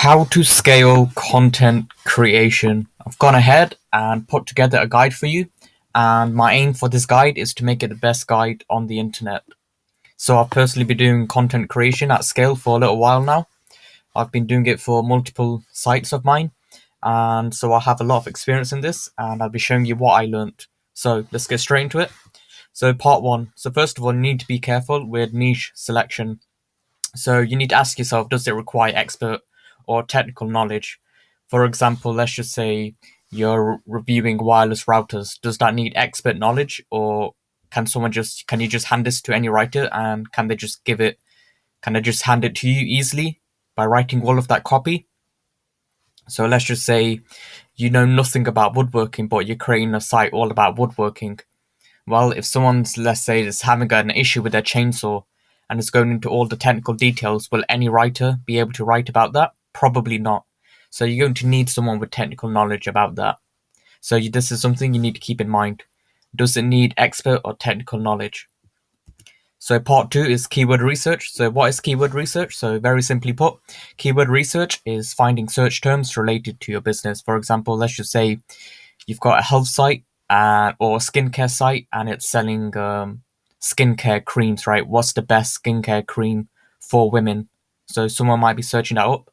How to scale content creation. I've gone ahead and put together a guide for you, and my aim for this guide is to make it the best guide on the internet. So I've personally been doing content creation at scale for a little while now. I've been doing it for multiple sites of mine, and so I have a lot of experience in this, and I'll be showing you what I learned. So let's get straight into it. So part one. So first of all, you need to be careful with niche selection. So you need to ask yourself, does it require expert or technical knowledge? For example, let's just say you're reviewing wireless routers. Does that need expert knowledge, or can you just hand this to any writer and can they just hand it to you easily by writing all of that copy? So let's just say you know nothing about woodworking, but you're creating a site all about woodworking. Well, if someone's, let's say, is having an issue with their chainsaw and is going into all the technical details, will any writer be able to write about that? Probably not. So you're going to need someone with technical knowledge about that. So this is something you need to keep in mind. Does it need expert or technical knowledge? So part two is keyword research. So what is keyword research? So very simply put, keyword research is finding search terms related to your business. For example, let's just say you've got a health site or a skincare site and it's selling skincare creams, right? What's the best skincare cream for women? So someone might be searching that up,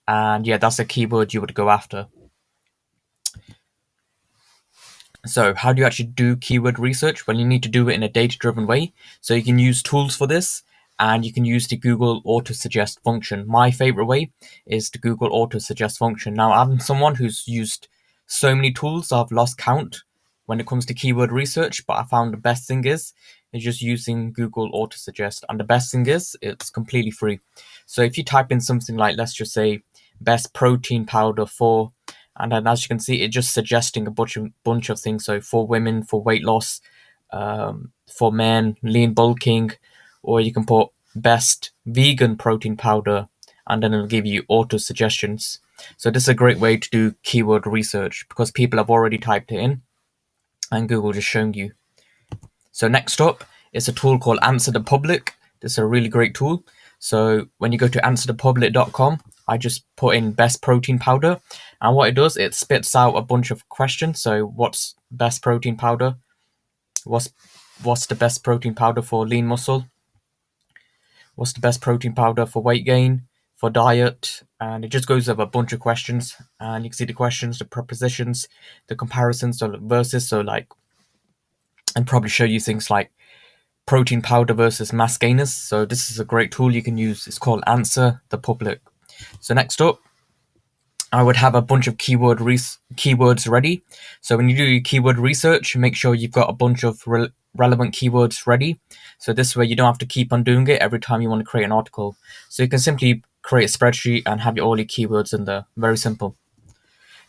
and yeah, that's a keyword you would go after. So how do you actually do keyword research? Well, you need to do it in a data-driven way. So you can use tools for this, and you can use the Google auto-suggest function. My favorite way is the Google auto-suggest function. Now, I'm someone who's used so many tools, I've lost count when it comes to keyword research, but I found the best thing is just using Google auto-suggest. And the best thing is it's completely free. So if you type in something like, let's just say, best protein powder for, and then as you can see, it's just suggesting a bunch of things. So for women, for weight loss, for men, lean bulking, or you can put best vegan protein powder, and then it'll give you auto suggestions. So this is a great way to do keyword research because people have already typed it in and Google just showing you. So next up is a tool called Answer the Public. This is a really great tool. So when you go to answerthepublic.com, I just put in best protein powder, and what it does, it spits out a bunch of questions. So what's best protein powder? What's the best protein powder for lean muscle? What's the best protein powder for weight gain, for diet? And it just goes over a bunch of questions, and you can see the questions, the prepositions, the comparisons, so versus, and probably show you things like protein powder versus mass gainers. So this is a great tool you can use. It's called Answer the Public. So next up, I would have a bunch of keywords ready. So when you do your keyword research, make sure you've got a bunch of relevant keywords ready. So this way you don't have to keep on doing it every time you want to create an article. So you can simply create a spreadsheet and have all your keywords in there. Very simple.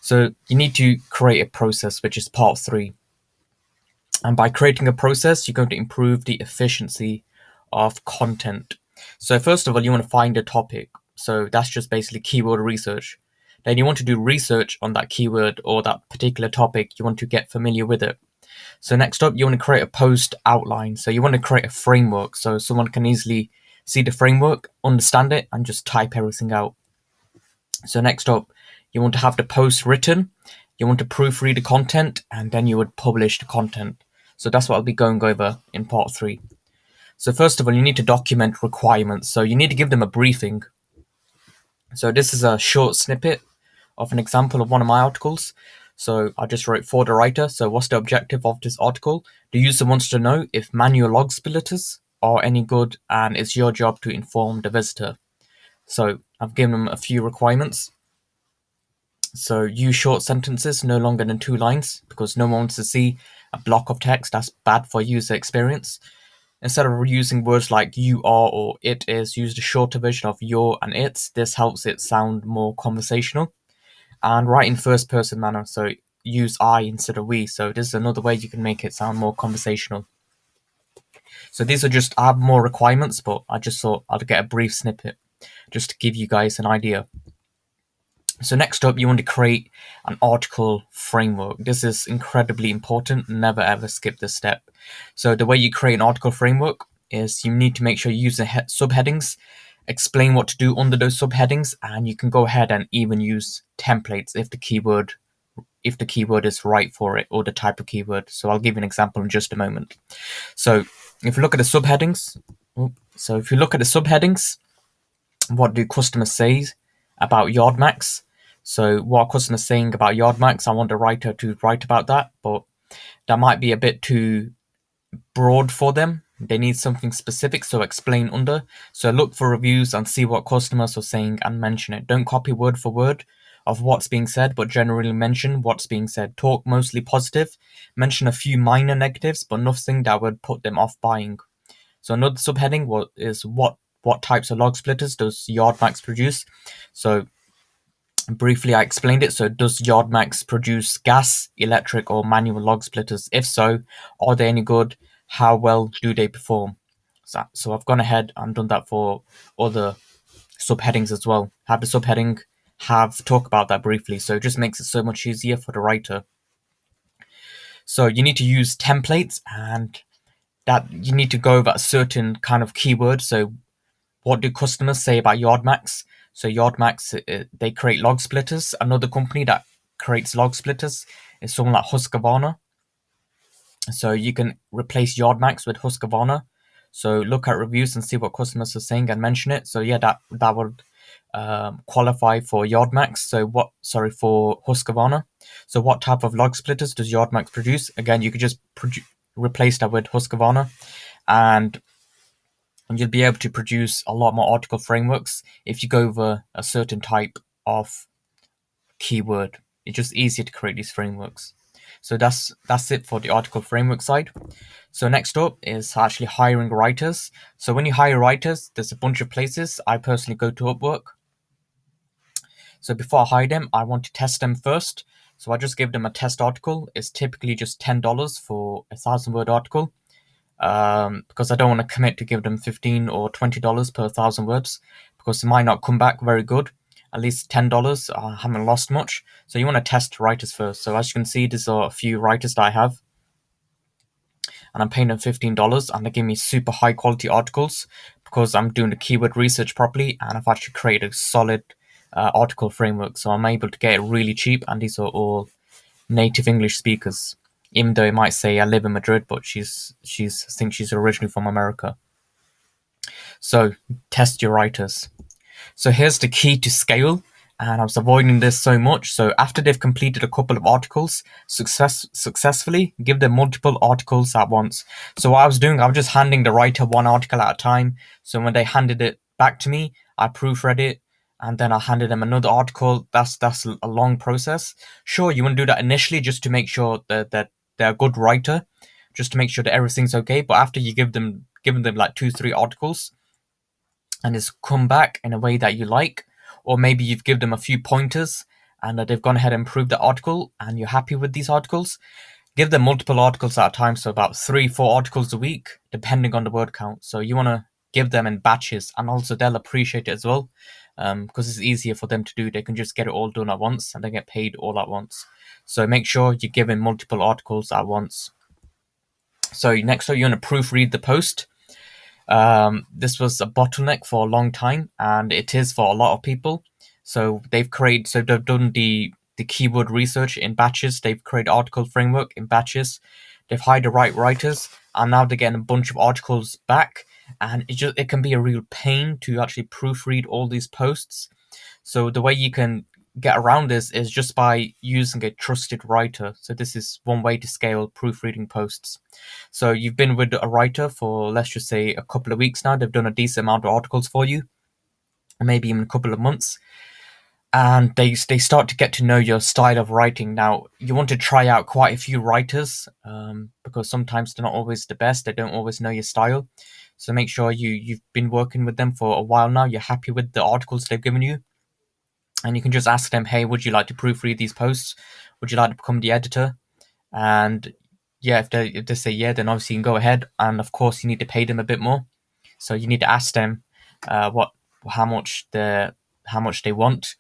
So you need to create a process, which is part three. And by creating a process, you're going to improve the efficiency of content. So first of all, you want to find a topic. So that's just basically keyword research. Then you want to do research on that keyword or that particular topic. You want to get familiar with it. So next up, you want to create a post outline. So you want to create a framework so someone can easily see the framework, understand it, and just type everything out. So next up, you want to have the post written. You want to proofread the content, and then you would publish the content. So that's what I'll be going over in part three. So first of all, you need to document requirements. So you need to give them a briefing. So this is a short snippet of an example of one of my articles. So I just wrote for the writer. So what's the objective of this article? The user wants to know if manual log splitters are any good, and it's your job to inform the visitor. So I've given them a few requirements. So use short sentences, no longer than 2 lines, because no one wants to see a block of text. That's bad for user experience. Instead of using words like you are or it is, use the shorter version of your and its. This helps it sound more conversational. And write in first person manner, so use I instead of we. So this is another way you can make it sound more conversational. So these are just, I have more requirements, but I just thought I'd get a brief snippet just to give you guys an idea. So next up, you want to create an article framework. This is incredibly important. Never ever skip this step. So the way you create an article framework is you need to make sure you use the subheadings explain what to do under those subheadings, and you can go ahead and even use templates if the keyword is right for it, or the type of keyword. So I'll give you an example in just a moment. So if you look at the subheadings, what do customers say about yard max? So what are customers saying about yard max? I want the writer to write about that, but that might be a bit too broad for them. They need something specific, so explain under. So look for reviews and see what customers are saying and mention it. Don't copy word for word of what's being said, but generally mention what's being said. Talk mostly positive. Mention a few minor negatives, but nothing that would put them off buying. So another subheading is what types of log splitters does Yardmax produce? So briefly, I explained it. So does Yardmax produce gas, electric, or manual log splitters? If so, are they any good? How well do they perform? So I've gone ahead and done that for other subheadings as well. Have the subheading talk about that briefly. So it just makes it so much easier for the writer. So you need to use templates, and that you need to go over a certain kind of keyword. So what do customers say about Yardmax? So Yardmax, they create log splitters. Another company that creates log splitters is someone like Husqvarna. So you can replace Yardmax with Husqvarna. So look at reviews and see what customers are saying and mention it. So yeah, that would qualify for Yardmax. For Husqvarna. So what type of log splitters does Yardmax produce? Again, you could just replace that with Husqvarna, and you'll be able to produce a lot more article frameworks if you go over a certain type of keyword. It's just easier to create these frameworks. So that's it for the article framework side. So next up is actually hiring writers. So when you hire writers, there's a bunch of places. I personally go to Upwork. So before I hire them, I want to test them first. So I just give them a test article. It's typically just $10 for a 1,000-word article. Because I don't want to commit to give them $15 or $20 per 1,000 words, because it might not come back very good. At least $10, I haven't lost much. So you want to test writers first. So as you can see, these are a few writers that I have, and I'm paying them $15, and they give me super high quality articles because I'm doing the keyword research properly, and I've actually created a solid article framework. So I'm able to get it really cheap, and these are all native English speakers. Even though it might say I live in Madrid, but I think she's originally from America. So test your writers. So here's the key to scale, and I was avoiding this so much. So after they've completed a couple of articles successfully, give them multiple articles at once. So what I was doing, I was just handing the writer one article at a time. So when they handed it back to me, I proofread it, and then I handed them another article. That's a long process. Sure, you want to do that initially just to make sure that they're a good writer, just to make sure that everything's okay. But after you given them like 2-3 articles, and it's come back in a way that you like, or maybe you've given them a few pointers and that they've gone ahead and improved the article and you're happy with these articles, give them multiple articles at a time. So about 3-4 articles a week, depending on the word count. So you want to give them in batches, and also they'll appreciate it as well, because it's easier for them to do. They can just get it all done at once and they get paid all at once. So make sure you're giving multiple articles at once. So next up, you want to proofread the post. This was a bottleneck for a long time, and it is for a lot of people. So they've done the keyword research in batches. They've created article framework in batches. They've hired the right writers, and now they're getting a bunch of articles back. And it can be a real pain to actually proofread all these posts. So the way you can get around this is just by using a trusted writer. So this is one way to scale proofreading posts. So you've been with a writer for, let's just say, a couple of weeks now. They've done a decent amount of articles for you, or maybe even a couple of months. And they start to get to know your style of writing. Now, you want to try out quite a few writers, because sometimes they're not always the best. They don't always know your style. So make sure you've been working with them for a while now. You're happy with the articles they've given you. And you can just ask them, hey, would you like to proofread these posts? Would you like to become the editor? And yeah, if they say yeah, then obviously you can go ahead. And of course, you need to pay them a bit more. So you need to ask them how much they want.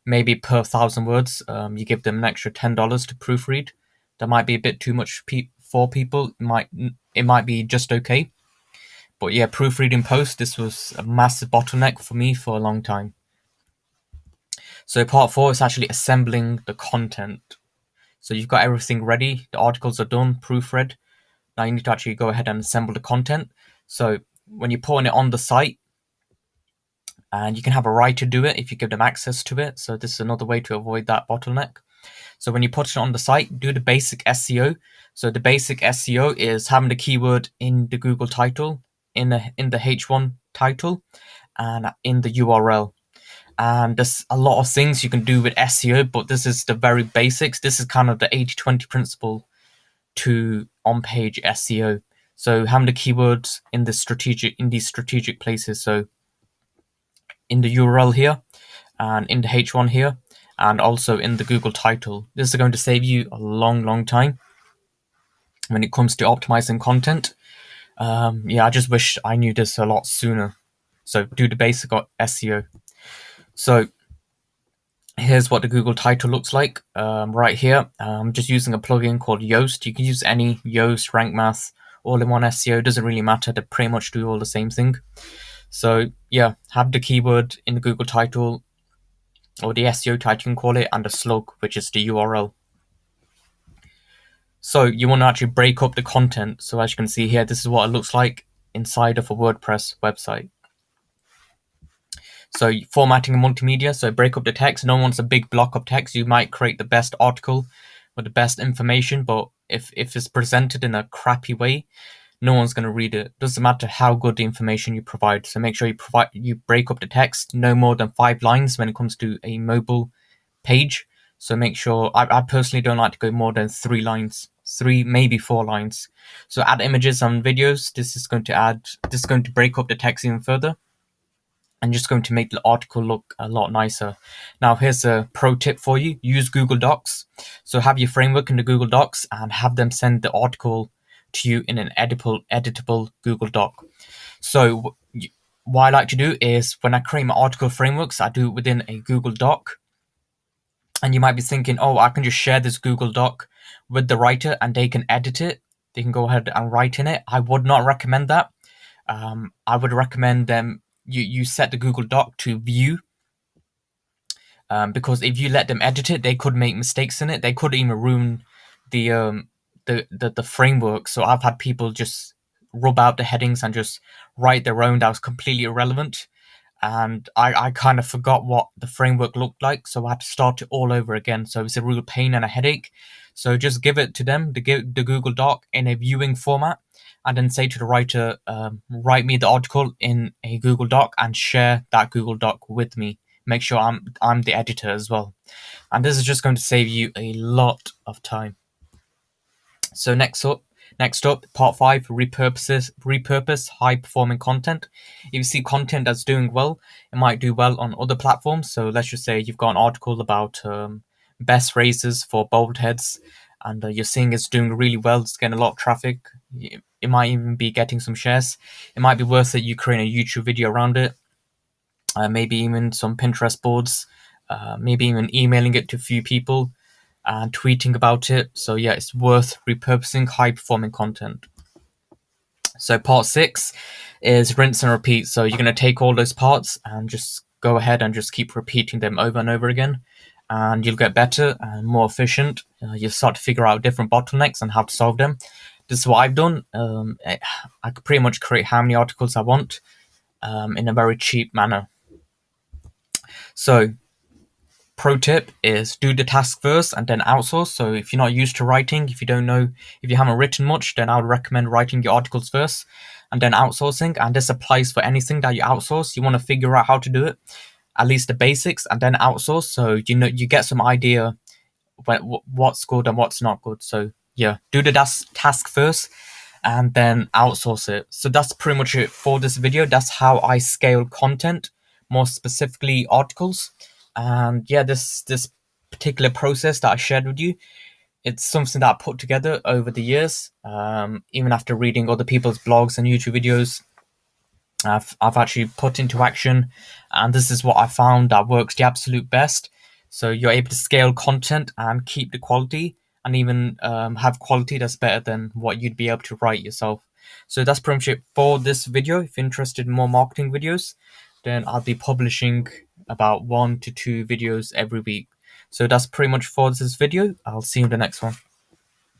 Maybe per 1,000 words, you give them an extra $10 to proofread. That might be a bit too much for people. It might be just okay. But yeah, proofreading post, this was a massive bottleneck for me for a long time. So part 4 is actually assembling the content. So you've got everything ready, the articles are done, proofread. Now you need to actually go ahead and assemble the content. So when you're putting it on the site, and you can have a writer do it if you give them access to it. So this is another way to avoid that bottleneck. So when you put it on the site, do the basic SEO. So the basic SEO is having the keyword in the Google title, in the H1 title, and in the URL. And there's a lot of things you can do with SEO, but this is the very basics. This is kind of the 80-20 principle to on-page SEO. So having the keywords in these strategic places. So in the URL here, and in the H1 here, and also in the Google title. This is going to save you a long time when it comes to optimizing content. Yeah, I just wish I knew this a lot sooner. So do the basic SEO. So here's what the Google title looks like right here. I'm just using a plugin called Yoast. You can use any Yoast, Rank Math, all-in-one SEO. Doesn't really matter. They pretty much do all the same thing. So yeah, have the keyword in the Google title, or the SEO title you can call it, and the slug, which is the URL. So you want to actually break up the content. So as you can see here, this is what it looks like inside of a WordPress website. So formatting and multimedia, so break up the text. No one wants a big block of text. You might create the best article with the best information, but if it's presented in a crappy way, no one's going to read it. Doesn't matter how good the information you provide. So make sure you break up the text, no more than 5 lines when it comes to a mobile page. So make sure, I personally don't like to go more than 3 lines, 3 maybe 4 lines. So add images and videos. This is going to break up the text even further, and just going to make the article look a lot nicer. Now here's a pro tip for you: use Google Docs. So have your framework in the Google Docs and have them send the article to you in an editable Google Doc. So what I like to do is, when I create my article frameworks, I do it within a Google Doc. And you might be thinking, oh, I can just share this Google Doc with the writer and they can edit it. They can go ahead and write in it. I would not recommend that. I would recommend them you set the Google Doc to view, because if you let them edit it, they could make mistakes in it. They could even ruin the framework. So I've had people just rub out the headings and just write their own that was completely irrelevant. And I kind of forgot what the framework looked like, so I had to start it all over again. So it's a real pain and a headache. So just give it to them, the Google Doc in a viewing format, and then say to the writer, write me the article in a Google Doc and share that Google Doc with me. Make sure I'm the editor as well. And this is just going to save you a lot of time. So next up, part 5, repurpose high-performing content. If you see content that's doing well, it might do well on other platforms. So let's just say you've got an article about best razors for bald heads, and you're seeing it's doing really well. It's getting a lot of traffic. It might even be getting some shares. It might be worth it you create a YouTube video around it, maybe even some Pinterest boards, maybe even emailing it to a few people and tweeting about it. So yeah, it's worth repurposing high-performing content. So part 6 is rinse and repeat. So you're going to take all those parts and just go ahead and just keep repeating them over and over again, and you'll get better and more efficient. You'll start to figure out different bottlenecks and how to solve them. This is what I've done. I could pretty much create how many articles I want in a very cheap manner. So pro tip is do the task first and then outsource. So if you're not used to writing, if you haven't written much, then I would recommend writing your articles first and then outsourcing. And this applies for anything that you outsource. You want to figure out how to do it, at least the basics, and then outsource. So you get some idea what's good and what's not good. So yeah, do the task first and then outsource it. So that's pretty much it for this video. That's how I scale content, more specifically articles. And yeah, this particular process that I shared with you, it's something that I put together over the years. Even after reading other people's blogs and YouTube videos, I've actually put into action, and this is what I found that works the absolute best. So you're able to scale content and keep the quality, and even have quality that's better than what you'd be able to write yourself. So that's pretty much it for this video. If you're interested in more marketing videos, then I'll be publishing about 1 to 2 videos every week. So that's pretty much for this video. I'll see you in the next one.